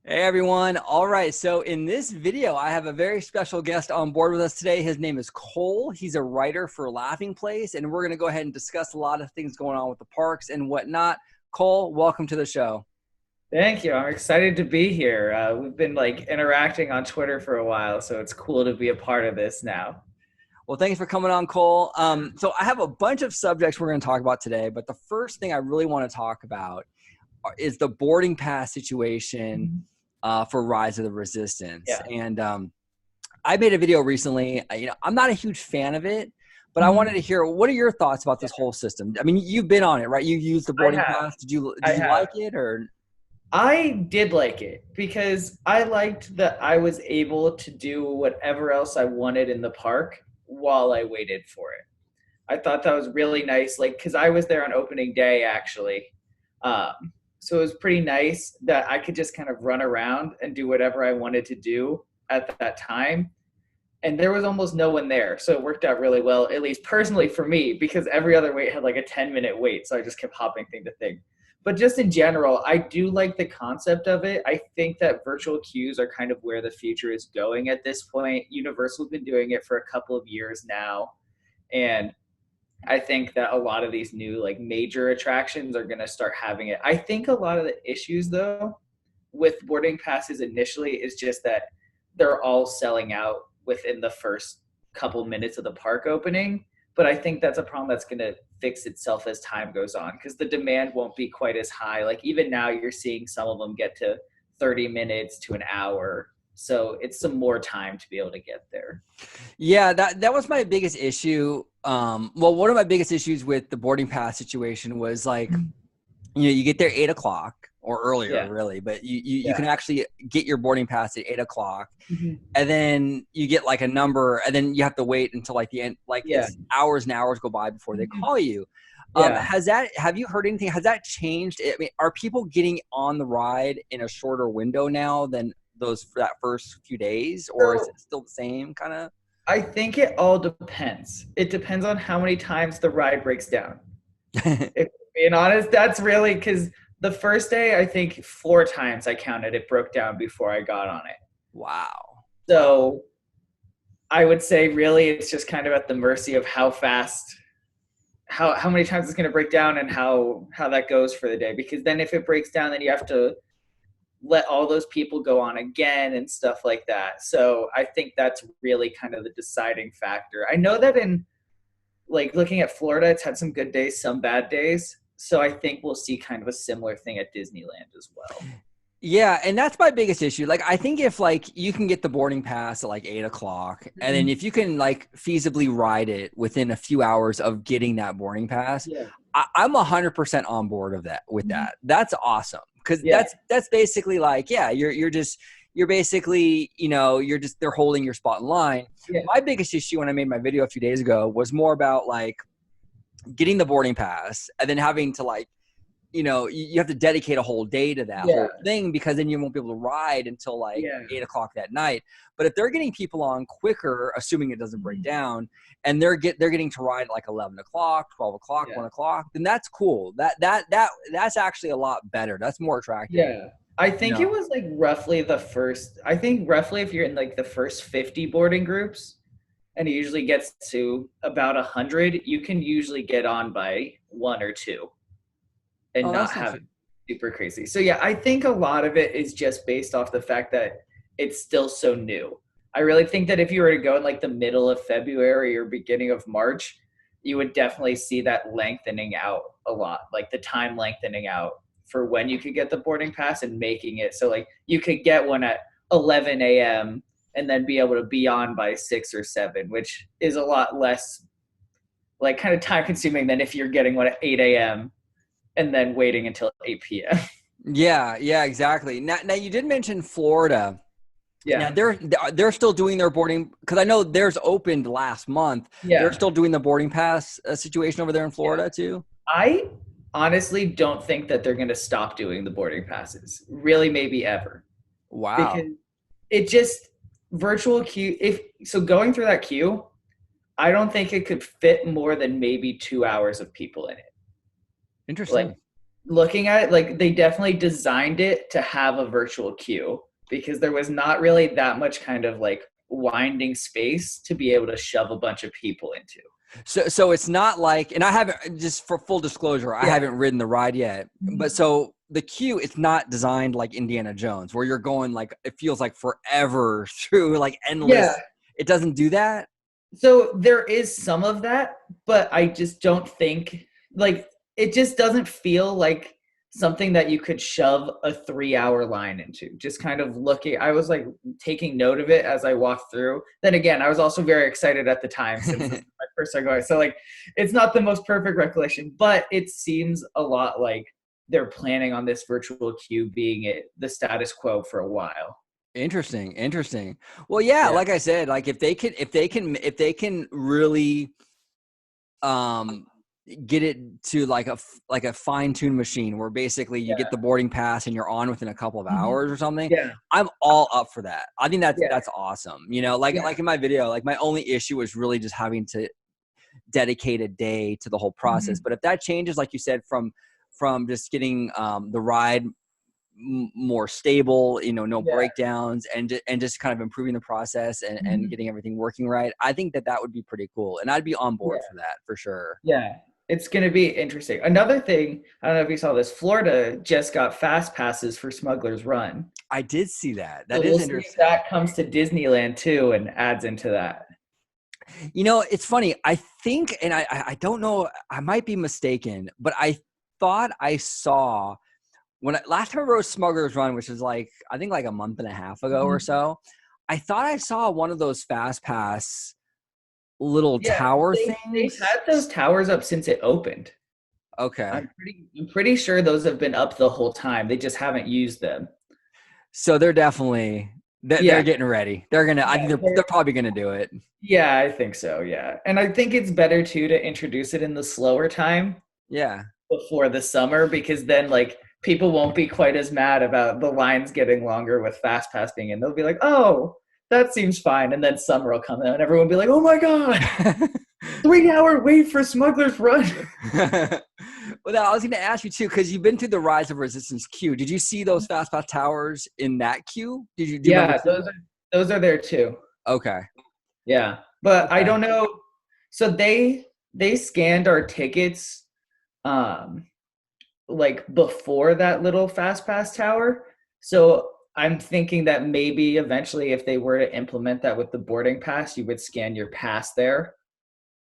Hey everyone. All right. So in this video, I have a very special guest on board with us today. His name is Cole. He's a writer for Laughing Place, and we're going to go ahead and discuss a lot of things going on with the parks and whatnot. Cole, welcome to the show. Thank you. I'm excited to be here. We've been interacting on Twitter for a while, so it's cool to be a part of this now. Well, thanks for coming on, Cole. So I have a bunch of subjects we're going to talk about today, but the first thing I really want to talk about is the boarding pass situation for Rise of the Resistance. Yeah. And I made a video recently. I'm not a huge fan of it, but I wanted Mhm. to hear, what are your thoughts about this whole system? I mean, you've been on it, right? You used the I boarding have. pass. Did you I like have. it or? I did like it because I liked that I was able to do whatever else I wanted in the park while I waited for it. I thought that was really nice, because I was there on opening day actually. So it was pretty nice that I could just kind of run around and do whatever I wanted to do at that time. And there was almost no one there. So it worked out really well, at least personally for me, because every other wait had like a 10-minute wait. So I just kept hopping thing to thing. But just in general, I do like the concept of it. I think that virtual queues are kind of where the future is going at this point. Universal's been doing it for a couple of years now. And I think that a lot of these new major attractions are going to start having it. I think a lot of the issues though with boarding passes initially is just that they're all selling out within the first couple minutes of the park opening. But I think that's a problem that's going to fix itself as time goes on because the demand won't be quite as high. Like even now, you're seeing some of them get to 30 minutes to an hour. So it's some more time to be able to get there. Yeah, that was my biggest issue. Well, one of my biggest issues with the boarding pass situation was you get there 8 o'clock or earlier, Yeah. really, but you Yeah. can actually get your boarding pass at 8 o'clock, Mhm. and then you get like a number, and then you have to wait until like the end, like Yeah. it's hours and hours go by before they Mhm. call you. Yeah. Have you heard anything? Has that changed? I mean, are people getting on the ride in a shorter window now than those for that first few days, or is So it still the same kind of? I think it all depends. It depends on how many times the ride breaks down. If being honest, that's really because the first day, I think 4 times I counted it broke down before I got on it. Wow. Wow. So I would say really it's just kind of at the mercy of how fast, how many times it's going to break down and how that goes for the day. Because then if it breaks down, then you have to let all those people go on again and stuff like that. So I think that's really kind of the deciding factor. I know that in looking at Florida, it's had some good days, some bad days. So I think we'll see kind of a similar thing at Disneyland as well. Yeah, and that's my biggest issue. Like, I think if like you can get the boarding pass at like 8 o'clock, and then Mhm. if you can like feasibly ride it within a few hours of getting that boarding pass, Yeah. I'm 100% on board of that with Mhm. that. That's awesome because Yeah. that's basically like, yeah, you're basically, they're holding your spot in line. Yeah. My biggest issue when I made my video a few days ago was more about like getting the boarding pass and then having to like, you have to dedicate a whole day to that Yeah. whole thing because then you won't be able to ride until like Yeah. 8 o'clock that night. But if they're getting people on quicker, assuming it doesn't break Mhm. down, and they're getting to ride at like 11 o'clock, 12 o'clock, Yeah. 1 o'clock, then that's cool. That's actually a lot better. That's more attractive. Yeah. I You think it know? was roughly I think roughly if you're in the first 50 boarding groups, and it usually gets to about 100, you can usually get on by one or two and Oh, not that's not have too. it super crazy. So yeah, I think a lot of it is just based off the fact that it's still so new. I really think that if you were to go in the middle of February or beginning of March, you would definitely see that lengthening out a lot, like the time lengthening out for when you could get the boarding pass and making it so you could get one at 11 a.m. and then be able to be on by 6 or 7, which is a lot less kind of time consuming than if you're getting one at 8 a.m. and then waiting until 8 p.m. Yeah, exactly. Now you did mention Florida. Now Yeah. they're still doing their boarding because I know theirs opened last month. They're Yeah. still doing the boarding pass situation over there in Yeah. Florida too. I honestly don't think that they're going to stop doing the boarding passes. Really, maybe ever. Because Wow. it just virtual queue. If so, going through that queue, I don't think it could fit more than maybe 2 hours of people in it. Like Interesting. looking at it, like they definitely designed it to have a virtual queue because there was not really that much kind of like winding space to be able to shove a bunch of people into. So it's not like, and I haven't, just for full disclosure, I Yeah. haven't ridden the ride yet. But so the queue, it's not designed like Indiana Jones, where you're going like, it feels like forever through like endless. Yeah. It doesn't do that. So there is some of that, but I just don't think like it just doesn't feel like something that you could shove a 3 hour line into. Just kind of looking, I was like taking note of it as I walked through. Then again, I was also very excited at the time since this is my first time going. So like it's not the most perfect recollection, but it seems a lot like they're planning on this virtual queue being the status quo for a while. Interesting. Well, yeah, Yeah. like I said, like if they can really get it to like a fine-tuned machine where basically you get the boarding pass and you're on within a couple of hours or something, Yeah. I'm all up for that. I think Yeah. that's awesome. You know, like in my video, like my only issue was really just having to dedicate a day to the whole process. But if that changes, like you said, from just getting the ride more stable, you know, no breakdowns, and just kind of improving the process and getting everything working right, I think that would be pretty cool, and I'd be on board for that for sure. Yeah, it's going to be interesting. Another thing, I don't know if you saw this, Florida just got fast passes for Smuggler's Run. I did see that. So That is we'll see if interesting. that comes to Disneyland too and adds into that. You know, it's funny. I think, and I don't know, I might be mistaken, but I thought I saw last time I rode Smuggler's Run, which is like, I think like a month and a half ago or so, I thought I saw one of those fast pass little Yeah, tower they've things. had those towers up since it opened. Okay. I'm pretty sure those have been up the whole time. They just haven't used them. So they're definitely, they're Yeah, getting ready. They're going to, I think they're probably going to do it. yeah, I think so. Yeah, and I think it's better too to introduce it in the slower time Yeah. before the summer because then like people won't be quite as mad about the lines getting longer with fast pass being in. They'll be like, oh, that seems fine. And then summer will come out and everyone will be like, oh my God, 3 hour wait for Smuggler's Run. Well, I was going to ask you too, because you've been through the Rise of Resistance queue. Did you see those fast pass towers in that queue? Do you remember? Yeah, those are there too. Okay. Yeah. But I Okay. don't know. So they scanned our tickets um like before that little fast pass tower. So I'm thinking that maybe eventually if they were to implement that with the boarding pass, you would scan your pass there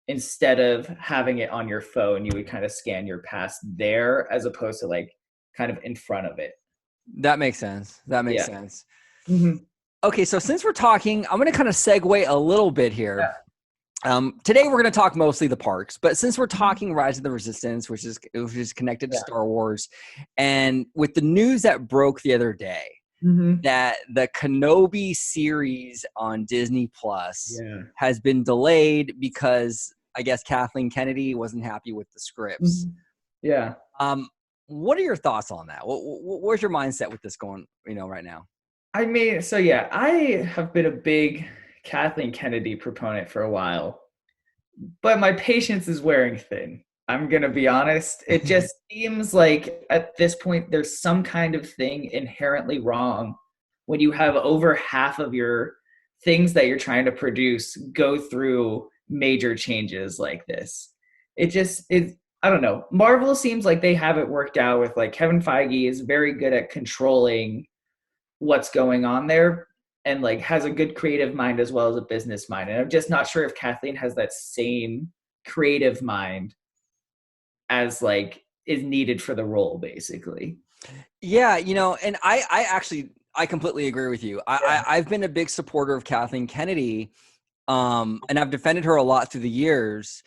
instead of having it on your phone. You would kind of scan your pass there as opposed to like kind of in front of it. That makes sense. That makes Yeah. sense. Mm-hmm. Okay, so since we're talking, I'm going to kind of segue a little bit here. Today we're going to talk mostly the parks, but since we're talking Rise of the Resistance, which is connected to Star Wars, and with the news that broke the other day that the Kenobi series on Disney Plus has been delayed because I guess Kathleen Kennedy wasn't happy with the scripts. Yeah. What are your thoughts on that? Where's your mindset with this going, right now? I mean, so yeah, I have been a big Kathleen Kennedy proponent for a while, but my patience is wearing thin. I'm going to be honest. It just seems like at this point, there's some kind of thing inherently wrong when you have over half of your things that you're trying to produce go through major changes like this. I don't know. Marvel seems like they have it worked out with like Kevin Feige is very good at controlling what's going on there and like has a good creative mind as well as a business mind. And I'm just not sure if Kathleen has that same creative mind as like is needed for the role basically. Yeah, and I completely agree with you. I've been a big supporter of Kathleen Kennedy, and I've defended her a lot through the years.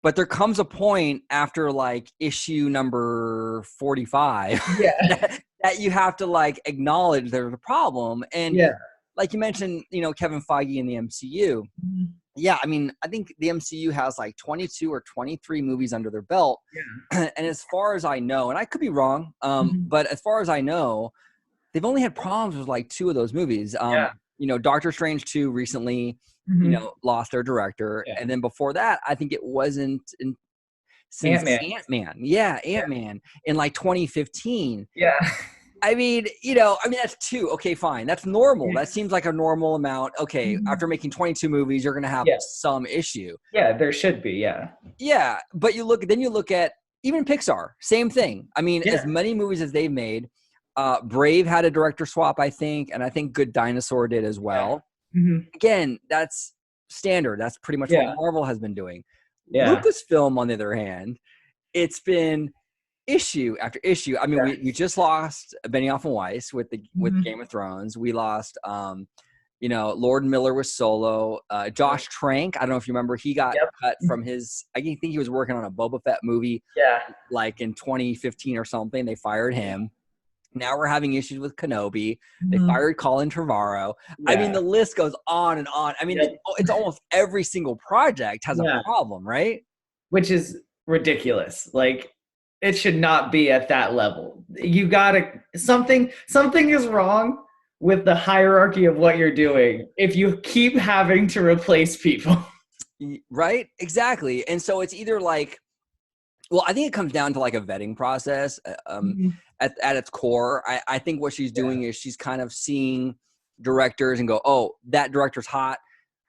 But there comes a point after like issue number 45 that you have to like acknowledge there's a problem. And like you mentioned, Kevin Feige in the MCU. Yeah, I mean, I think the MCU has like 22 or 23 movies under their belt. And as far as I know, and I could be wrong, but as far as I know, they've only had problems with like 2 of those movies. Doctor Strange 2 recently, lost their director. And then before that, I think it wasn't since Ant-Man. Ant-Man. Yeah, Ant-Man in like 2015. Yeah. I mean, that's two. Okay, fine. That's normal. That seems like a normal amount. Okay, after making 22 movies, you're going to have Yeah. some issue. Yeah, there should be. Yeah. Yeah, but you look at even Pixar, same thing. I mean, as many movies as they've made, Brave had a director swap, I think, and I think Good Dinosaur did as well. Yeah. Mm-hmm. Again, that's standard. That's pretty much what Marvel has been doing. Yeah. Lucasfilm, on the other hand, it's been issue after issue. I mean, we just lost Benioff and Weiss with Game of Thrones. We lost, Lord Miller with Solo. Josh Trank, I don't know if you remember, he got cut from his. I think he was working on a Boba Fett movie. Yeah. Like in 2015 or something. They fired him. Now we're having issues with Kenobi. They fired Colin Trevorrow. Yeah. I mean, the list goes on and on. I mean, it's almost every single project has a problem, right? Which is ridiculous. Like, it should not be at that level. You gotta something is wrong with the hierarchy of what you're doing if you keep having to replace people. Right? Exactly. And so it's either like, well, I think it comes down to like a vetting process. At its core, I think what she's doing is she's kind of seeing directors and go, oh, that director's hot,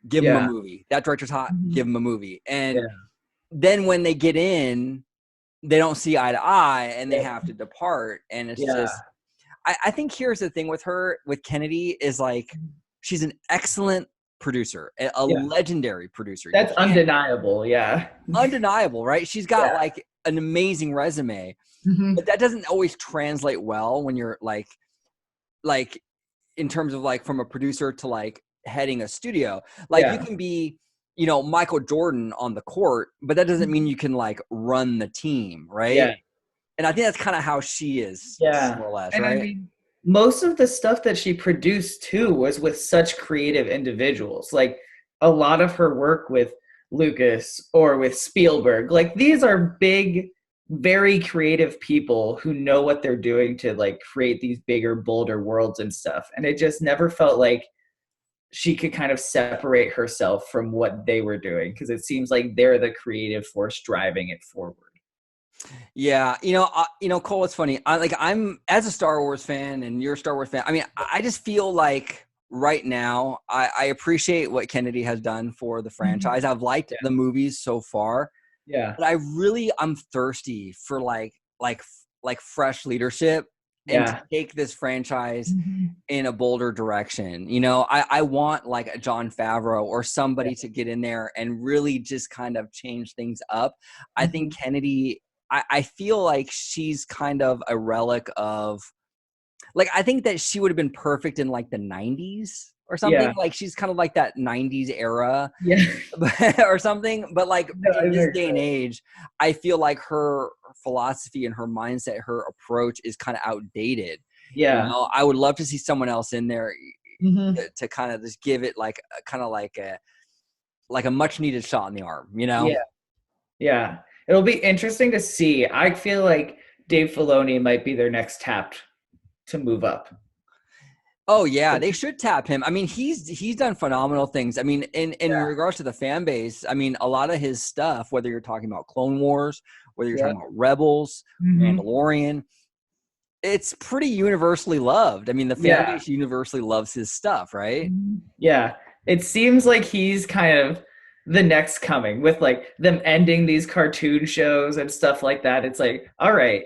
give him a movie. That director's hot, give him a movie. And then when they get in, they don't see eye to eye and they have to depart. And it's just, I think here's the thing with her, with Kennedy, is like, she's an excellent producer, a legendary producer. That's undeniable. Yeah. Undeniable, right? She's got like an amazing resume, but that doesn't always translate well when you're like in terms of like from a producer to like heading a studio. Like you can be, Michael Jordan on the court, but that doesn't mean you can like run the team, right? Yeah. And I think that's kind of how she is, more or less, right? I mean, most of the stuff that she produced too was with such creative individuals. Like a lot of her work with Lucas or with Spielberg, like these are big, very creative people who know what they're doing to like create these bigger, bolder worlds and stuff. And it just never felt like she could kind of separate herself from what they were doing, because it seems like they're the creative force driving it forward. Yeah, Cole, it's funny. I'm as a Star Wars fan, and you're a Star Wars fan. I mean, I just feel like right now, I appreciate what Kennedy has done for the franchise. I've liked the movies so far. Yeah, but I'm thirsty for like fresh leadership and to take this franchise in a bolder direction. I want like a Jon Favreau or somebody to get in there and really just kind of change things up. I think Kennedy, I feel like she's kind of a relic of, like, I think that she would have been perfect in like the 90s or something. Yeah. Like she's kind of like that 90s era or something. But like in this day and age, I feel like her philosophy and her mindset, her approach is kind of outdated. Yeah. I would love to see someone else in there to kind of just give it like kind of like a much needed shot in the arm, Yeah. Yeah. It'll be interesting to see. I feel like Dave Filoni might be their next tap to move up. Oh yeah, they should tap him. I mean, he's done phenomenal things. I mean, in regards to the fan base, I mean, a lot of his stuff, whether you're talking about Clone Wars, whether you're talking about Rebels, Mandalorian, it's pretty universally loved. I mean, the fan base universally loves his stuff, right? Yeah. It seems like he's kind of the next coming with like them ending these cartoon shows and stuff like that. It's like, all right,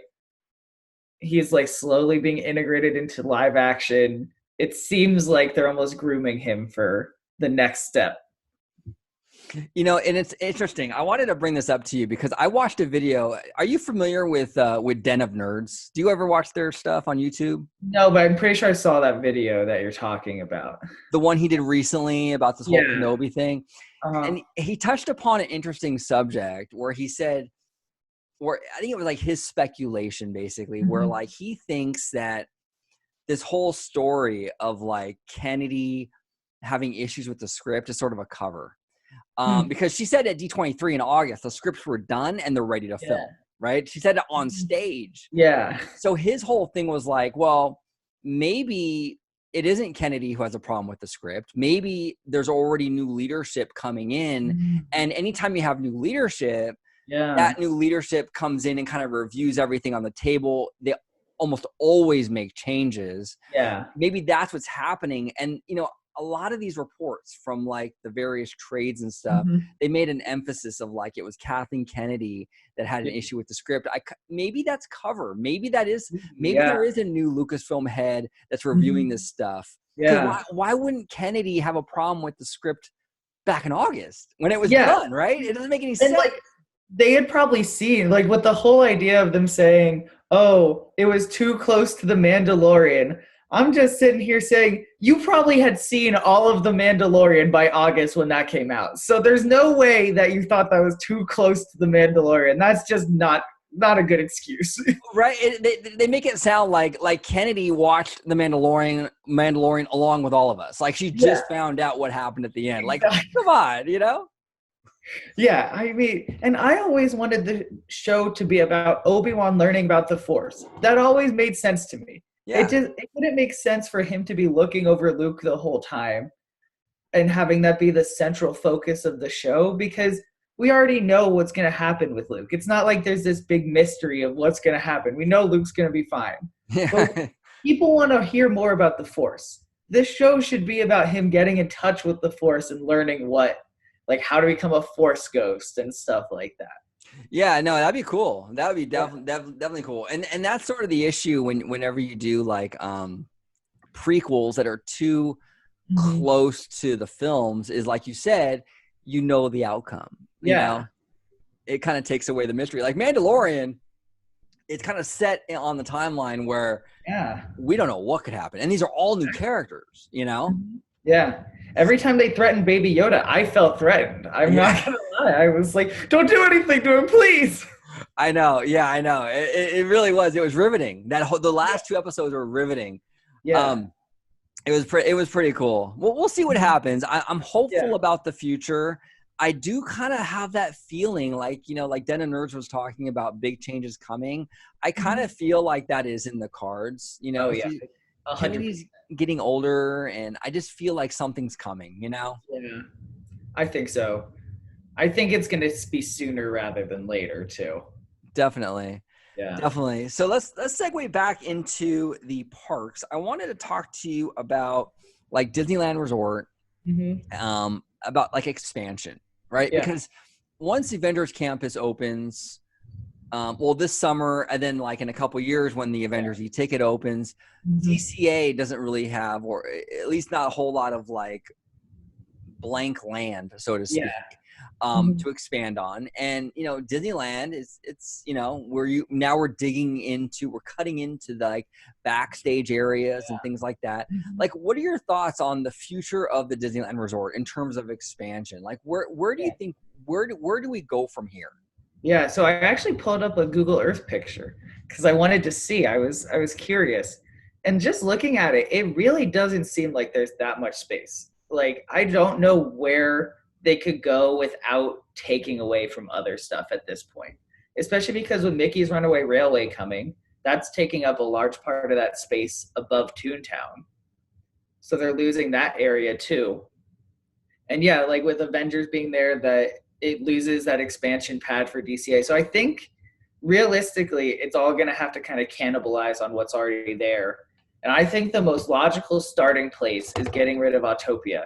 he's like slowly being integrated into live action. It seems like they're almost grooming him for the next step. And it's interesting. I wanted to bring this up to you because I watched a video. Are you familiar with Den of Nerds? Do you ever watch their stuff on YouTube? No, but I'm pretty sure I saw that video that you're talking about. The one he did recently about this whole Kenobi thing. And he touched upon an interesting subject where he said, or I think it was like his speculation basically, where like he thinks that this whole story of like Kennedy having issues with the script is sort of a cover. Because she said at D23 in August, the scripts were done and they're ready to film, right? She said it on stage. Yeah. So his whole thing was like, well, maybe it isn't Kennedy who has a problem with the script. Maybe there's already new leadership coming in. And anytime you have new leadership, Yeah. that new leadership comes in and kind of reviews everything on the table. They almost always make changes. Yeah. Maybe that's what's happening. And, a lot of these reports from like the various trades and stuff, they made an emphasis of like, it was Kathleen Kennedy that had an issue with the script. Maybe that's cover. Maybe there is a new Lucasfilm head that's reviewing this stuff. Yeah. Why wouldn't Kennedy have a problem with the script back in August when it was done, right? It doesn't make any sense. Like, they had probably seen, like, with the whole idea of them saying, oh, it was too close to The Mandalorian. I'm just sitting here saying, you probably had seen all of The Mandalorian by August when that came out. So there's no way that you thought that was too close to The Mandalorian. That's just not a good excuse. Right? They make it sound like Kennedy watched The Mandalorian along with all of us. Like she just found out what happened at the end. Like, come on, Yeah, I mean, and I always wanted the show to be about Obi-Wan learning about the Force. That always made sense to me. Yeah. It wouldn't make sense for him to be looking over Luke the whole time and having that be the central focus of the show, because we already know what's going to happen with Luke. It's not like there's this big mystery of what's going to happen. We know Luke's going to be fine. But people want to hear more about the Force. This show should be about him getting in touch with the Force and learning how to become a Force ghost and stuff like that. Yeah, no, that'd be cool. That would be definitely cool. And that's sort of the issue whenever you do like prequels that are too close to the films, is like you said, the outcome. You know? It kind of takes away the mystery. Like Mandalorian, it's kind of set on the timeline where we don't know what could happen. And these are all new characters, Yeah. Every time they threatened Baby Yoda, I felt threatened. I'm not going to lie. I was like, don't do anything to him, please. I know. Yeah, I know. It really was. It was riveting. The last 2 episodes were riveting. Yeah. It was pretty cool. We'll see what happens. I'm hopeful about the future. I do kind of have that feeling like Den of Nerds was talking about big changes coming. I kind of feel like that is in the cards, Kennedy's getting older, and I just feel like something's coming, Yeah, I think so. I think it's going to be sooner rather than later, too. Definitely. Yeah. Definitely. So let's segue back into the parks. I wanted to talk to you about like Disneyland Resort, about like expansion, right? Yeah. Because once Avengers Campus opens, this summer, and then like in a couple years when the Avengers e-ticket opens, DCA doesn't really have, or at least not a whole lot of like blank land, so to speak, to expand on. And Disneyland we're cutting into the like backstage areas and things like that. Like, what are your thoughts on the future of the Disneyland Resort in terms of expansion? Like, where do you think where do we go from here? Yeah, so I actually pulled up a Google Earth picture because I wanted to see. I was curious. And just looking at it, it really doesn't seem like there's that much space. Like, I don't know where they could go without taking away from other stuff at this point. Especially because with Mickey's Runaway Railway coming, that's taking up a large part of that space above Toontown. So they're losing that area too. And yeah, like with Avengers being there, that it loses that expansion pad for DCA. So I think realistically, it's all going to have to kind of cannibalize on what's already there. And I think the most logical starting place is getting rid of Autopia.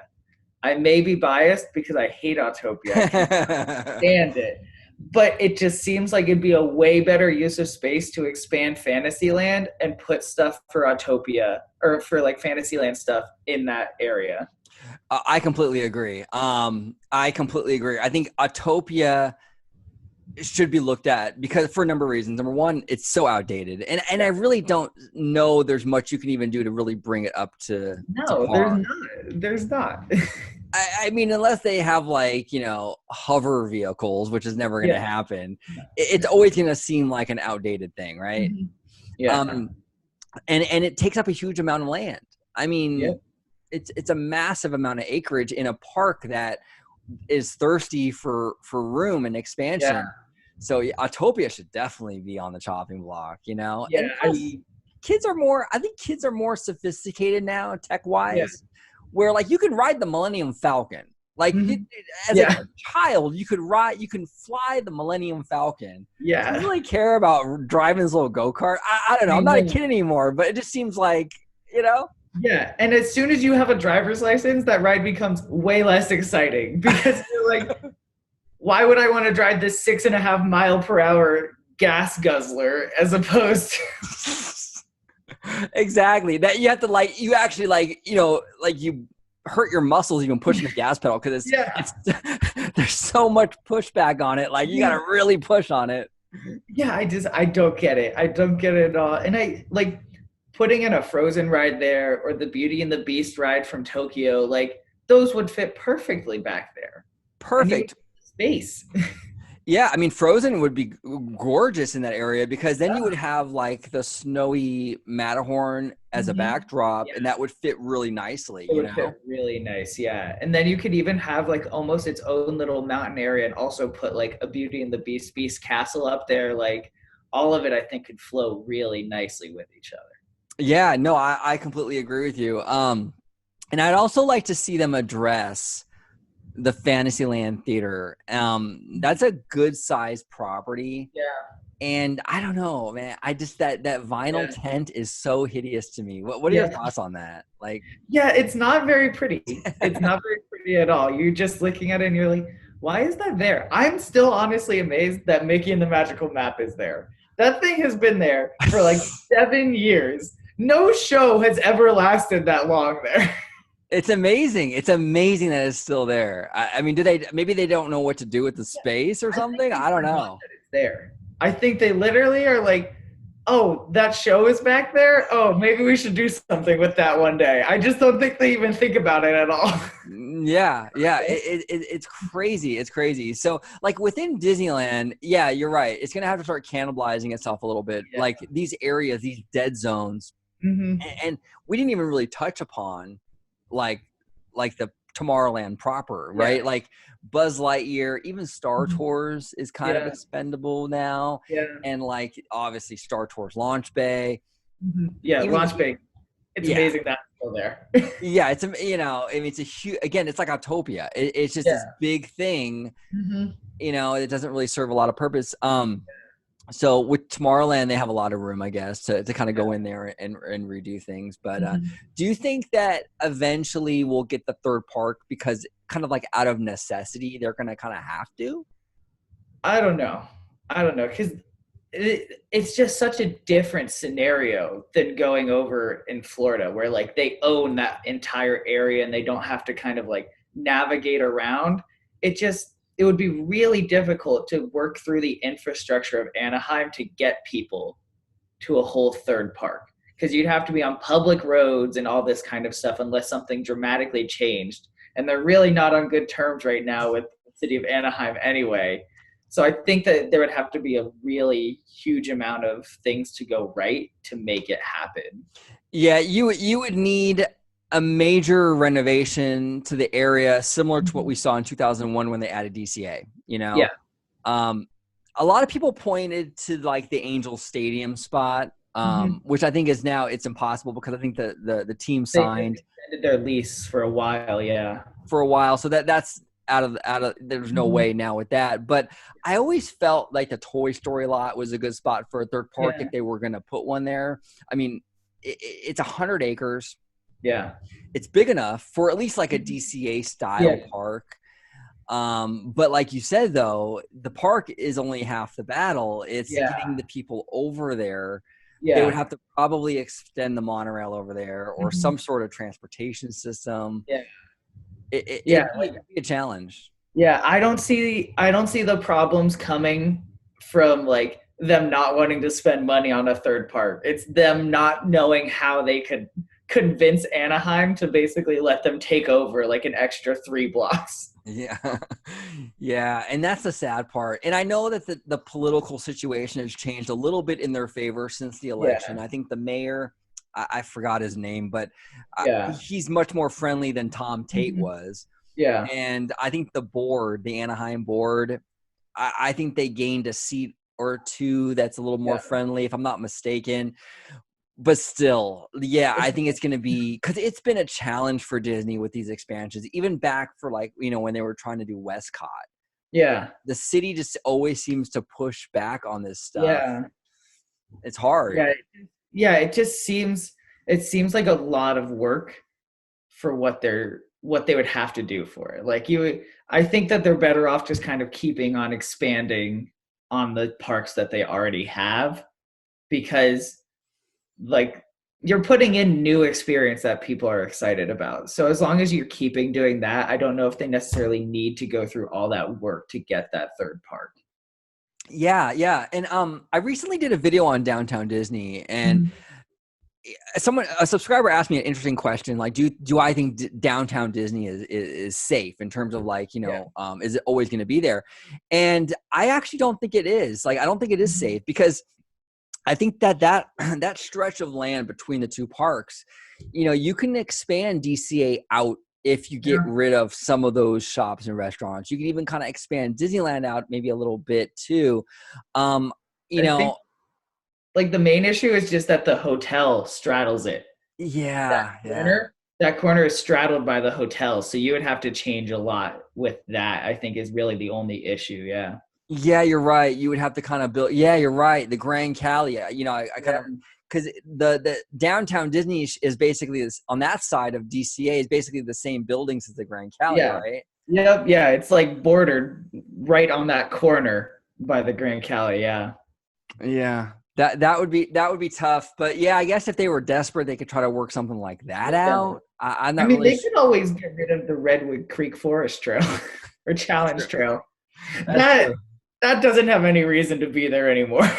I may be biased because I hate Autopia. I can't stand it. But it just seems like it'd be a way better use of space to expand Fantasyland and put stuff for Autopia, or for like Fantasyland stuff in that area. I completely agree. I think Autopia should be looked at for a number of reasons. Number one, it's so outdated, and I really don't know there's much you can even do to really bring it up to. No, there's not. I mean, unless they have like hover vehicles, which is never going to happen. It's always going to seem like an outdated thing, right? Yeah. And it takes up a huge amount of land. I mean, it's a massive amount of acreage in a park that is thirsty for room and expansion. Yeah. So Autopia should definitely be on the chopping block, Yeah. And plus, kids are more sophisticated now tech wise, where like you can ride the Millennium Falcon Like Mhm. as a Yeah. child, you can fly the Millennium Falcon. Do you Yeah. really care about driving this little go-kart? I don't know. I I'm not a know. kid anymore, but it just seems like, you know, Yeah, and as soon as you have a driver's license, that ride becomes way less exciting because you're like, why would I want to drive this 6.5 mile per hour gas guzzler as opposed to exactly. That you have to like, you actually like, you know, like you hurt your muscles even pushing the gas pedal because yeah, it's there's so much pushback on it. Like you got yeah, to really push on it. yeah. I don't get it. I don't get it at all. And I like putting in a Frozen ride there or the Beauty and the Beast ride from Tokyo. Like those would fit perfectly back there, and you would Perfect. have space. Yeah, I mean, Frozen would be gorgeous in that area because then you would have like the snowy Matterhorn as a Mhm. backdrop, and that would fit really nicely, It you would know? fit really nice, yeah. And then you could even have like almost its own little mountain area and also put like a Beauty and the Beast castle up there. Like all of it, I think, could flow really nicely with each other. Yeah, no, I completely agree with you. And I'd also like to see them address the Fantasyland Theater. That's a good sized property. Yeah, And I don't know, man. I just that vinyl yeah, tent is so hideous to me. What are your yeah. thoughts on that? Like, Yeah, it's not very pretty. It's not very pretty at all. You're just looking at it and you're like, why is that there? I'm still honestly amazed that Mickey and the Magical Map is there. That thing has been there for like 7 years. No show has ever lasted that long there. it's amazing. It's amazing that it's still there. I mean, do they maybe they don't know what to do with the space or I think something? they I don't forgot know. that it's there. I think they literally are like, oh, that show is back there. Oh, maybe we should do something with that one day. I just don't think they even think about it at all. Yeah, yeah, it's crazy. It's crazy. So, like within Disneyland, yeah, you're right. It's gonna have to start cannibalizing itself a little bit. Yeah. Like these areas, these dead zones, Hmm. and we didn't even really touch upon like the Tomorrowland proper, Yeah. right? Like Buzz Lightyear, even Star Mhm. Tours is kind of Yeah. expendable now, Yeah. and like obviously Star Tours Launch Bay, Mhm. Yeah. even Launch Bay. It's yeah, amazing that's still there. yeah, it's a you know, I mean, it's a huge again, it's like Autopia. It's just this Yeah. big thing, Hmm. you know, it doesn't really serve a lot of purpose. So with Tomorrowland, they have a lot of room, I guess, to kind of go in there and redo things. But Hmm. do you think that eventually we'll get the third park because kind of like out of necessity, they're going to kind of have to? I don't know. I don't know because it's just such a different scenario than going over in Florida, where like they own that entire area and they don't have to kind of like navigate around. It would be really difficult to work through the infrastructure of Anaheim to get people to a whole third park because you'd have to be on public roads and all this kind of stuff unless something dramatically changed. And they're really not on good terms right now with the city of Anaheim anyway. So I think that there would have to be a really huge amount of things to go right to make it happen. Yeah, you would need a major renovation to the area, similar to what Mhm. we saw in 2001 when they added DCA. You Yeah. know, um, a lot of people pointed to like the Angels Stadium spot, Hmm. which I think is now it's impossible because I think the team They signed extended their lease for a while. Yeah. for a while, so that's out of there's no Hmm. way now with that. But I always felt like the Toy Story lot was a good spot for a third park Yeah. if they were going to put one there. I mean, it's 100 acres. Yeah. It's big enough for at least like a Mhm. DCA style Yeah. park. But like you said, though, the park is only half the battle. It's Yeah. getting the people over there. They would Yeah. have to probably extend the monorail over there or Hmm. some sort of transportation system. Yeah. Yeah. It'd be a challenge. Yeah, I don't see the problems coming from like them not wanting to spend money on a third part. It's them not knowing how they could convince Anaheim to basically let them take over like an extra 3 blocks. Yeah. Yeah. And that's the sad part. And I know that the political situation has changed a little bit in their favor since the election. Yeah. I think the mayor, I forgot his name, but Yeah. he's much more friendly than Tom Tate Hmm. was. Yeah. And I think the board, the Anaheim board, I think they gained a seat or two that's a little more Yeah. friendly, if I'm not mistaken. But still, yeah, I think it's going to be, because it's been a challenge for Disney with these expansions, even back for like, when they were trying to do Westcott. Yeah. The city just always seems to push back on this stuff. Yeah. It's hard. Yeah. Yeah. It seems like a lot of work for what they would have to do for it. I think that they're better off just kind of keeping on expanding on the parks that they already have, because like you're putting in new experience that people are excited about. So as long as you're keeping doing that, I don't know if they necessarily need to go through all that work to get that third park. Yeah, yeah. And I recently did a video on Downtown Disney, and a subscriber asked me an interesting question, like, do I think Downtown Disney is safe in terms of like, is it always going to be there? And I actually don't think it is. Like, I don't think it is safe, because I think that stretch of land between the two parks, you can expand DCA out if you get rid of some of those shops and restaurants. You can even kind of expand Disneyland out maybe a little bit too. I think, like, the main issue is just that the hotel straddles it. Yeah, that corner is straddled by the hotel, so you would have to change a lot with that. I think is really the only issue. Yeah. Yeah, you're right. You would have to kind of build. Yeah, you're right. The Grand Cali. I kind of, because the Downtown Disney is basically on that side of DCA is basically the same buildings as the Grand Cali, right? Yep. Yeah, it's like bordered right on that corner by the Grand Cali. Yeah. Yeah. That would be tough. But yeah, I guess if they were desperate, they could try to work something like that out. I'm not really. They could always get rid of the Redwood Creek Forest Trail or Challenge Trail. That doesn't have any reason to be there anymore.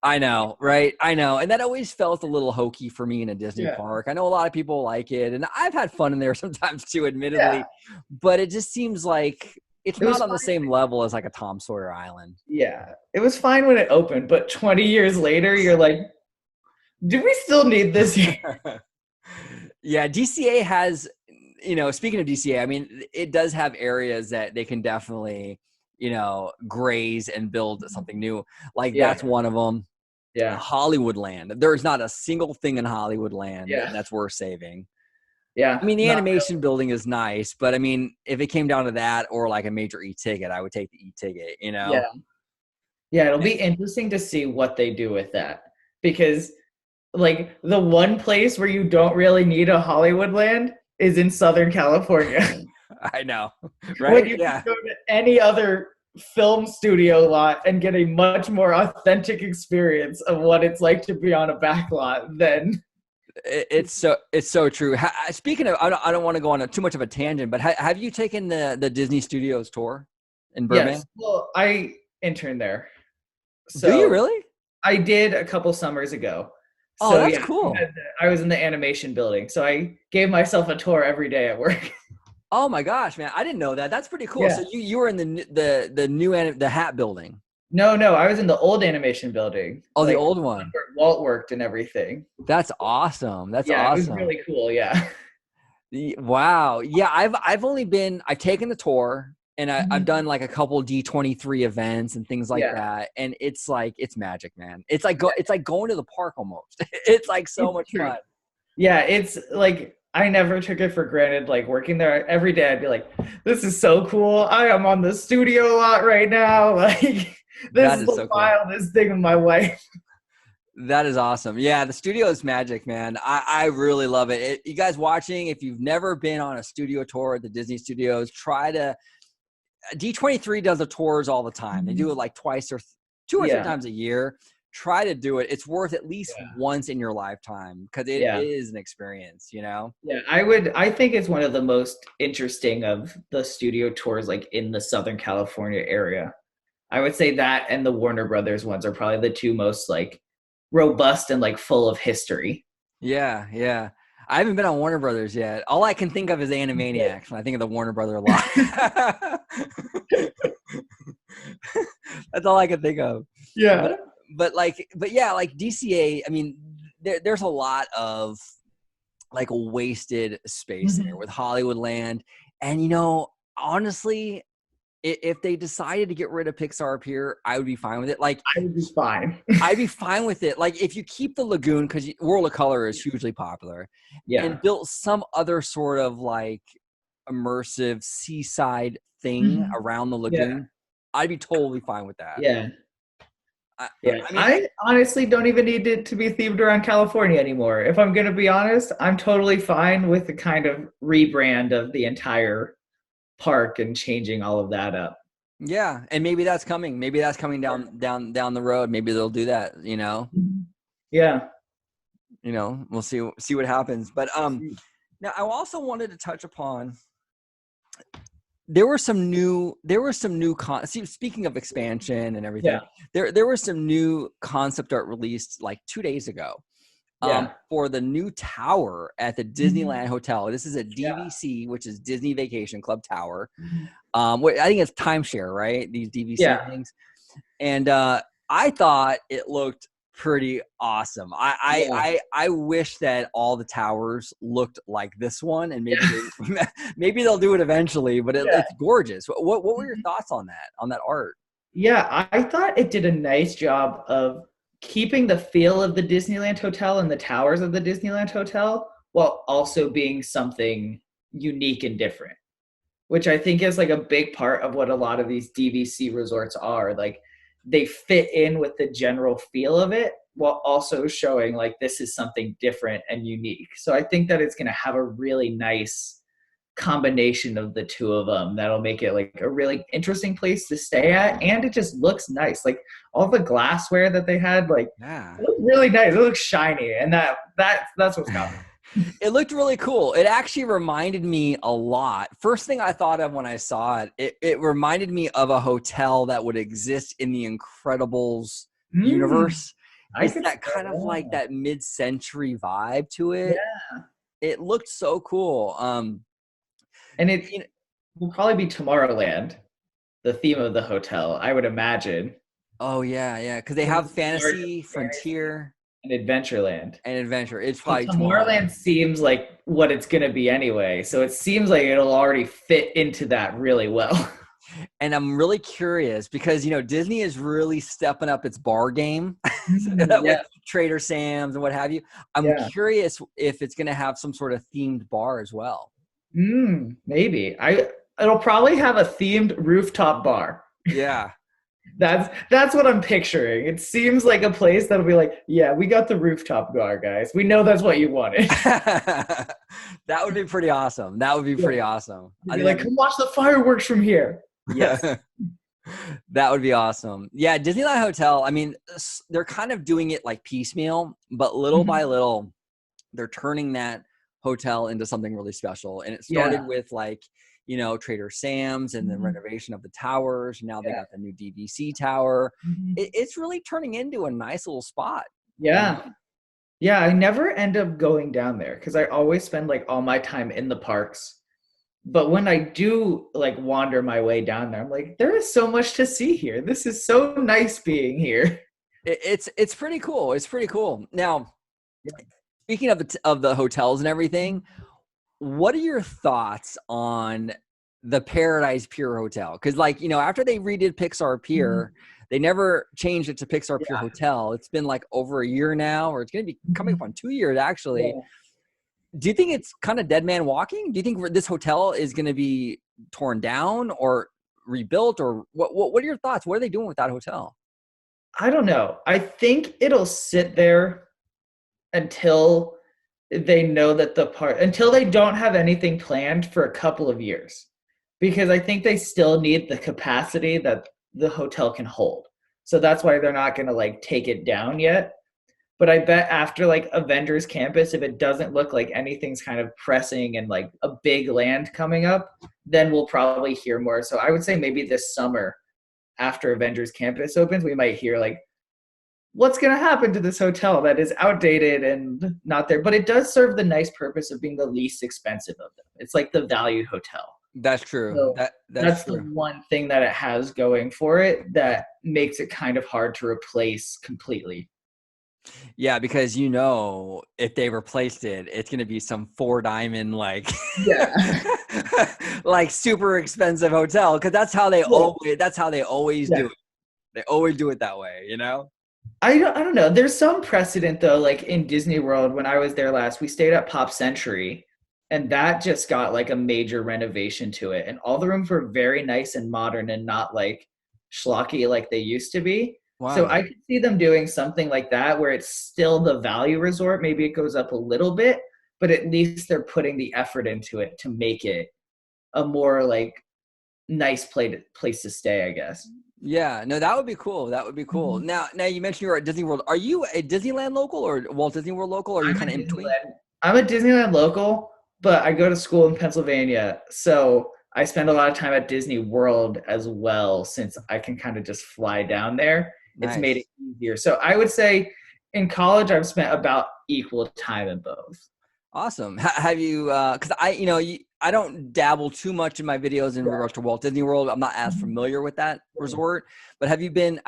I know, right? I know. And that always felt a little hokey for me in a Disney park. I know a lot of people like it, and I've had fun in there sometimes too, admittedly. But it just seems like it's not on the same level as like a Tom Sawyer Island. Yeah. It was fine when it opened, but 20 years later, you're like, do we still need this here? Yeah, DCA has, speaking of DCA, I mean, it does have areas that they can definitely graze and build something new. Like that's one of them. Yeah. Hollywoodland. There's not a single thing in Hollywoodland that's worth saving. Yeah. I mean, the animation building is nice, but I mean, if it came down to that or like a major e-ticket, I would take the e-ticket, Yeah. Yeah. It'll be interesting to see what they do with that, because like the one place where you don't really need a Hollywoodland is in Southern California. I know, right? When you can go to any other film studio lot and get a much more authentic experience of what it's like to be on a back lot than. It's so true. Speaking of, I don't want to go on too much of a tangent, but have you taken the Disney Studios tour in Burbank? Yes. Well, I interned there. So do you really? I did a couple summers ago. Oh, so, that's cool. I was in the animation building, so I gave myself a tour every day at work. Oh my gosh, man! I didn't know that. That's pretty cool. Yeah. So you were in the new the Hat building. No, I was in the old animation building. Oh, the old one. Where Walt worked and everything. That's awesome. That's awesome. It was really cool. Yeah. Wow. Yeah, I've taken the tour, and I've done like a couple D23 events and things like that, and it's magic, man. It's like going to the park almost. It's like so much fun. Yeah, it's like I never took it for granted. Like working there every day, I'd be like, "This is so cool! I am on the studio lot right now. Like this is the wildest thing of my life." That is awesome. Yeah, the studio is magic, man. I really love it. You guys watching, if you've never been on a studio tour at the Disney Studios, try to. D23 does the tours all the time. They do it like twice or two or three times a year. Try to do it. It's worth at least once in your lifetime, because it is an experience, Yeah, I think it's one of the most interesting of the studio tours, like in the Southern California area. I would say that and the Warner Brothers ones are probably the two most like robust and like full of history. Yeah. I haven't been on Warner Brothers yet. All I can think of is Animaniacs when I think of the Warner Brother a lot. That's all I can think of. Yeah. But yeah, like DCA, I mean, there's a lot of like wasted space there with Hollywoodland. And honestly, If they decided to get rid of Pixar Pier, I would be fine with it. Like, I would be fine. I'd be fine with it. Like, if you keep the lagoon, because World of Color is hugely popular, Yeah. and built some other sort of like immersive seaside thing Mhm. around the Yeah. lagoon, I'd be totally fine with that. Yeah. I, Yeah. I mean, I honestly don't even need it to be themed around California anymore. If I'm going to be honest, I'm totally fine with the kind of rebrand of the entire park and changing all of that up. yeah, and maybe that's coming. Maybe that's coming down the road. Maybe they'll do that. Yeah. We'll see what happens. But now I also wanted to touch upon. There were some new speaking of expansion and everything. Yeah. There was some new concept art released like 2 days ago. Yeah. For the new tower at the Disneyland Hotel. This is a Yeah. DVC, which is Disney Vacation Club Tower. Mhm. I think it's timeshare, right? These DVC Yeah. things. And I thought it looked pretty awesome. I wish that all the towers looked like this one, and maybe they'll do it eventually. But it's gorgeous. What were your thoughts on that art? Yeah, I thought it did a nice job of keeping the feel of the Disneyland Hotel and the towers of the Disneyland Hotel while also being something unique and different, which I think is like a big part of what a lot of these DVC resorts are. Like they fit in with the general feel of it while also showing like this is something different and unique. So I think that it's going to have a really nice combination of the two of them that'll make it like a really interesting place to stay at, and it just looks nice. Like all the glassware that they had, like it looked really nice. It looks shiny, and that's what's got me. It looked really cool. It actually reminded me a lot. First thing I thought of when I saw it reminded me of a hotel that would exist in the Incredibles universe. It's that kind of like that mid-century vibe to it. Yeah. It looked so cool. And it will probably be Tomorrowland, the theme of the hotel, I would imagine. Oh yeah, because they have fantasy, frontier, and Adventureland. And adventure. It's probably Tomorrowland seems like what it's going to be anyway. So it seems like it'll already fit into that really well. And I'm really curious because, Disney is really stepping up its bar game with Trader Sam's and what have you. I'm curious if it's going to have some sort of themed bar as well. Maybe. It'll probably have a themed rooftop bar. Yeah. That's what I'm picturing. It seems like a place that'll be like, yeah, we got the rooftop bar, guys. We know that's what you wanted. That would be pretty awesome. Pretty awesome. I'd be like, come watch the fireworks from here. Yes. That would be awesome. Yeah, Disneyland Hotel, I mean, they're kind of doing it like piecemeal, but little by little, they're turning that hotel into something really special. And it started with like, Trader Sam's and the renovation of the towers. Now they got the new DVC tower. It's really turning into a nice little spot. Yeah. Yeah, I never end up going down there because I always spend like all my time in the parks. But when I do like wander my way down there, I'm like, there is so much to see here. This is so nice being here. It's pretty cool. It's pretty cool. Now, speaking of the hotels and everything, what are your thoughts on the Paradise Pier Hotel? Because after they redid Pixar Pier, they never changed it to Pixar Pier Hotel. It's been like over a year now, or it's going to be coming up on 2 years actually. Yeah. Do you think it's kind of dead man walking? Do you think this hotel is going to be torn down or rebuilt, or what are your thoughts? What are they doing with that hotel? I don't know. I think it'll sit there until they know that until they don't have anything planned for a couple of years, because I think they still need the capacity that the hotel can hold. So that's why they're not going to like take it down yet. But I bet after like Avengers Campus, if it doesn't look like anything's kind of pressing and like a big land coming up, then we'll probably hear more. So I would say maybe this summer after Avengers Campus opens, we might hear like, what's going to happen to this hotel that is outdated and not there? But it does serve the nice purpose of being the least expensive of them. It's like the valued hotel. That's true. So that's true. The one thing that it has going for it that makes it kind of hard to replace completely. Yeah, because if they replaced it, it's gonna be some four diamond like Yeah. like super expensive hotel because Yeah. that's how they always do Yeah. it. They always do it that way, you know? I don't know. There's some precedent though, like in Disney World when I was there last, we stayed at Pop Century and that just got like a major renovation to it. And all the rooms were very nice and modern and not like schlocky like they used to be. So Wow. I could see them doing something like that where it's still the value resort. Maybe it goes up a little bit, but at least they're putting the effort into it to make it a more like nice place to stay, I guess. Yeah, no, that would be cool. That would be cool. Mhm. Now you mentioned you were at Disney World. Are you a Disneyland local or Walt Disney World local? Or are you I'm a kind of in between? Disneyland. I'm a Disneyland local, but I go to school in Pennsylvania, so I spend a lot of time at Disney World as well. Since I can kind of just fly down there, it's made it Nice. easier. So I would say in college I've spent about equal time in both. Awesome. Have you, because I don't dabble too much in my videos in Yeah. regards to Walt Disney World. I'm not as Mhm. familiar with that resort, but have you been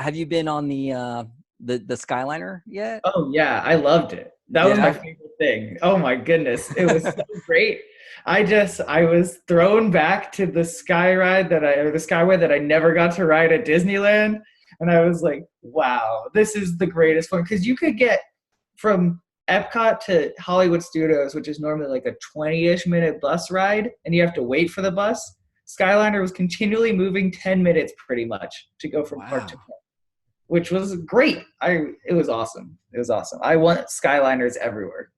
on the Skyliner yet? Oh yeah, I loved it. That was my Yeah. favorite thing. Oh my goodness, it was so great. I was thrown back to the sky ride or the skyway that I never got to ride at Disneyland, and I was like, wow, this is the greatest one because you could get from Epcot to Hollywood Studios, which is normally like a 20-ish minute bus ride, and you have to wait for the bus. Skyliner was continually moving 10 minutes pretty much to go from park to Wow. park, which was great. It was awesome. It was awesome. I want Skyliners everywhere.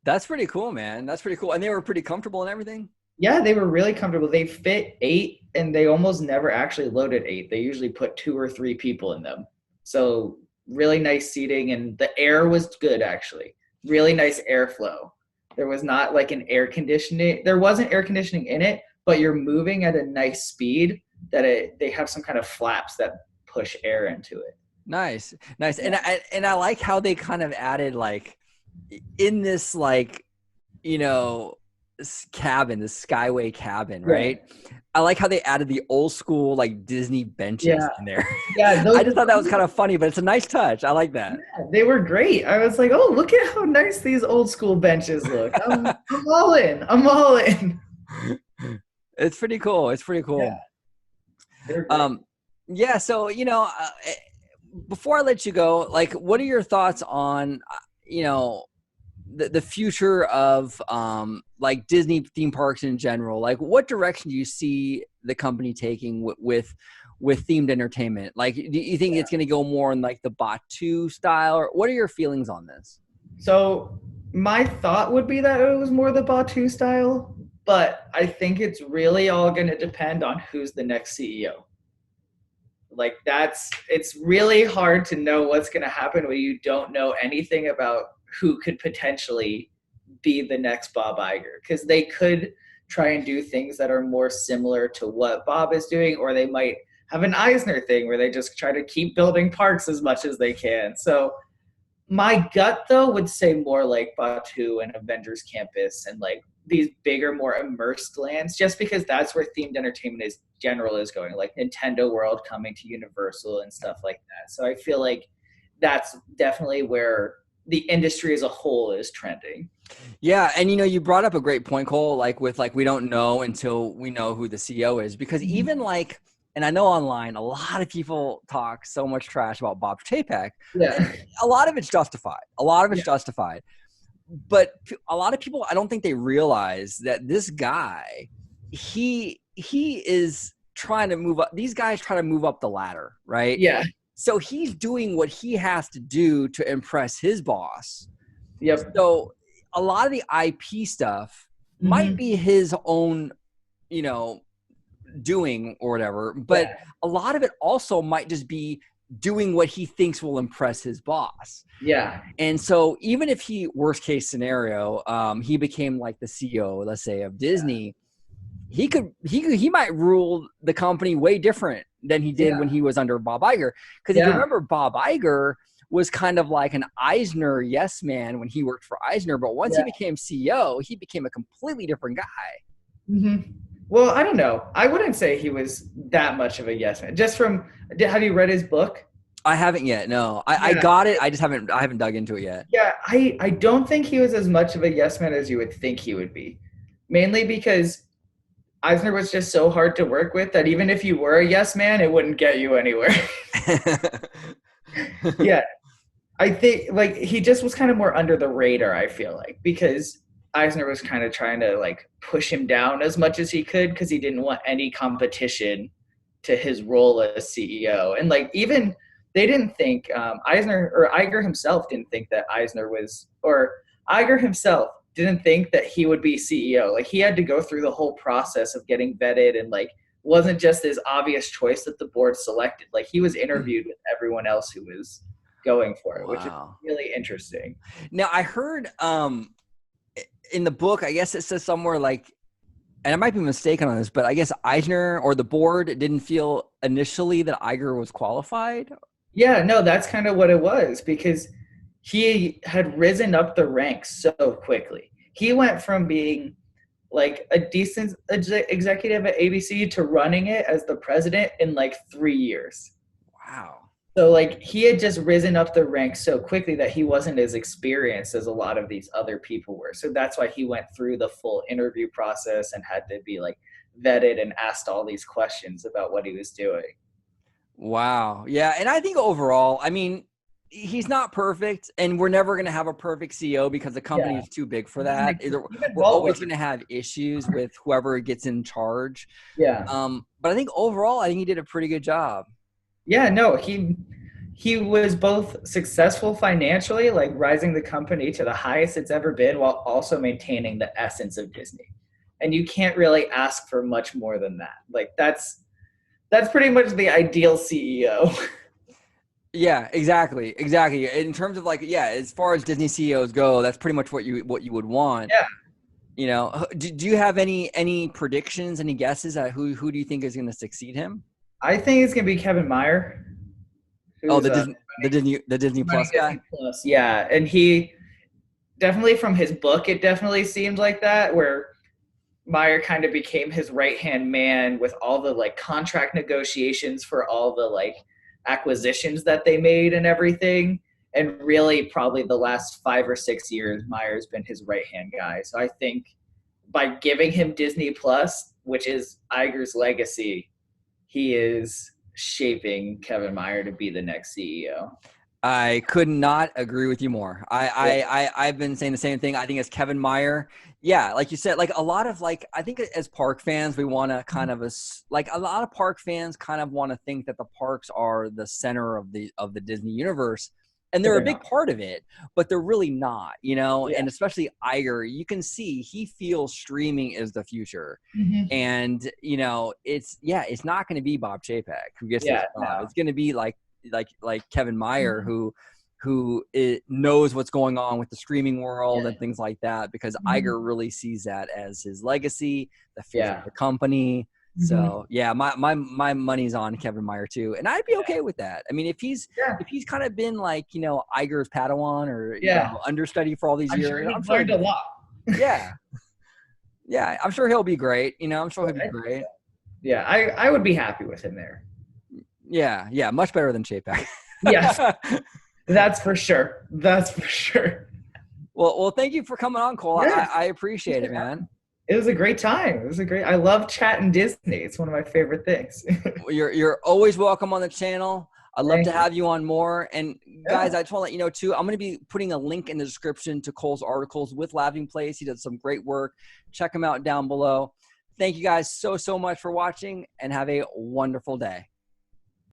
That's pretty cool, man. That's pretty cool. And they were pretty comfortable and everything. Yeah, they were really comfortable. They fit 8 and they almost never actually loaded 8. They usually put 2 or 3 people in them. So really nice seating and the air was good actually. Really nice airflow. There was not like an air conditioning. There wasn't air conditioning in it, but you're moving at a nice speed that they have some kind of flaps that push air into it. Nice, nice. And Yeah. I like how they kind of added like in this like you know cabin, the Skyway cabin, Yeah. right? I like how they added the old school like Disney benches Yeah. in there. Yeah, I those just thought that was kind of funny, but it's a nice touch. I like that. they were great. I was like, "Oh, look at how nice these old school benches look." I'm all in. I'm all in. It's pretty cool. It's pretty Yeah, cool. they're great. Um, yeah. So before I let you go, like, what are your thoughts on you know the future of like Disney theme parks in general? Like, what direction do you see the company taking with themed entertainment? Like, do you think it's going to go more in like the Batu style, or what are your feelings on this? So my thought would be that it was more the Batu style, but I think it's really all going to depend on who's the next CEO. Like it's really hard to know what's going to happen when you don't know anything about who could potentially be the next Bob Iger because they could try and do things that are more similar to what Bob is doing, or they might have an Eisner thing where they just try to keep building parks as much as they can. So my gut though would say more like Batu and Avengers Campus and like these bigger, more immersed lands, just because that's where themed entertainment is going, like Nintendo World coming to Universal and stuff like that. So I feel like that's definitely where the industry as a whole is trending. Yeah, and you brought up a great point, Cole. Like with like we don't know until we know who the CEO is, because Mhm. even like, and I know online a lot of people talk so much trash about Bob Chapek, and Yeah. a lot of it's justified. A lot of it's Yeah. justified, but a lot of people, I don't think they realize that this guy, he is trying to move up. These guys try to move up the ladder, right? Yeah. So he's doing what he has to do to impress his boss. Yep. So a lot of the IP stuff might Hmm. be his own, you know, doing or whatever, but Yeah. a lot of it also might just be doing what he thinks will impress his boss. Yeah. And so even if he, worst case scenario, he became like the CEO, let's say, of Disney, he might rule the company way different than he did Yeah. when he was under Bob Iger. Because if you Yeah. remember, Bob Iger was kind of like an Eisner yes man when he worked for Eisner, but once he Yeah. became CEO, he became a completely different guy. Hmm. Well, I don't know. I wouldn't say he was that much of a yes man. Just from, have you read his book? I haven't yet. No, I Yeah. got it. I haven't dug into it yet. Yeah, I don't think he was as much of a yes man as you would think he would be. Mainly because Eisner was just so hard to work with that even if you were a yes man, it wouldn't get you anywhere. Yeah, I think like he just was kind of more under the radar, I feel like, because Eisner was kind of trying to like push him down as much as he could because he didn't want any competition to his role as CEO. And like even they didn't think Eisner or Iger himself didn't think that Eisner was or Iger himself didn't think that he would be CEO. Like he had to go through the whole process of getting vetted and like wasn't just this obvious choice that the board selected. Like he was interviewed with everyone else who was going for it, which is Wow. really interesting. Now I heard in the book, I guess it says somewhere like, and I might be mistaken on this, but I guess Eisner or the board didn't feel initially that Iger was qualified. Yeah, no, that's kind of what it was because he had risen up the ranks so quickly. He went from being like a decent executive at ABC to running it as the president in like 3 years. Wow. So like he had just risen up the ranks so quickly that he wasn't as experienced as a lot of these other people were. So that's why he went through the full interview process and had to be like vetted and asked all these questions about what he was doing. Wow. Yeah. And I think overall, I mean, he's not perfect, and we're never going to have a perfect CEO because the company Yeah. is too big for that. Even We're Walt always was. going to have issues with whoever gets in charge. Yeah. But I think overall, I think he did a pretty good job. Yeah, no, he was both successful financially, like rising the company to the highest it's ever been while also maintaining the essence of Disney. And you can't really ask for much more than that. Like that's pretty much the ideal CEO. Yeah, exactly. Exactly. In terms of like, yeah, as far as Disney CEOs go, that's pretty much what you would want. Yeah. You know, do you have any predictions, any guesses at who do you think is going to succeed him? I think it's gonna be Kevin Meyer, Oh, who's The Disney running Plus guy. Disney Plus. Yeah. And he definitely from his book, it definitely seemed like that, where Meyer kind of became his right hand man with all the like contract negotiations for all the like acquisitions that they made and everything. And really, probably the last 5 or 6 years, Meyer's been his right hand guy. So I think by giving him Disney Plus, which is Iger's legacy, he is shaping Kevin Meyer to be the next CEO. I could not agree with you more. I've been saying the same thing. I think as Kevin Meyer, yeah, like you said, like a lot of like I think as park fans, we want to kind of like a lot of park fans kind of want to think that the parks are the center of the Disney universe, and But they're a they're big not. part of it, but they're really not, you know. Yeah. And especially Iger, you can see he feels streaming is the future, Mm-hmm. and you know it's not going to be Bob Chapek who gets this Yeah. job. No. It's going to be like Kevin Meyer who knows what's going on with the streaming world Yeah. and things like that, because Mm-hmm. Iger really sees that as his legacy, the future of Yeah. the company. Mm-hmm. So yeah, my money's on Kevin Meyer too, and I'd be okay with that. I mean, Yeah. if he's kind of been like Iger's Padawan or Yeah. understudy for all these I'm sure years, I'm he's sure learned a lot. yeah yeah I'm sure he'll be great. I'm sure he'll be I think great. so. Yeah, I would be happy with him there. Yeah, much better than Chapek. Yes, that's for sure. That's for sure. Well, thank you for coming on, Cole. Yeah, I appreciate it, man. it was a great time. It was a great. I love chatting Disney. It's one of my favorite things. You're always welcome on the channel. I'd love to Thank you. have you on more. And guys, Yeah. I just want to let you know too, I'm going to be putting a link in the description to Cole's articles with Laughing Place. He does some great work. Check him out down below. Thank you guys so much for watching, and have a wonderful day.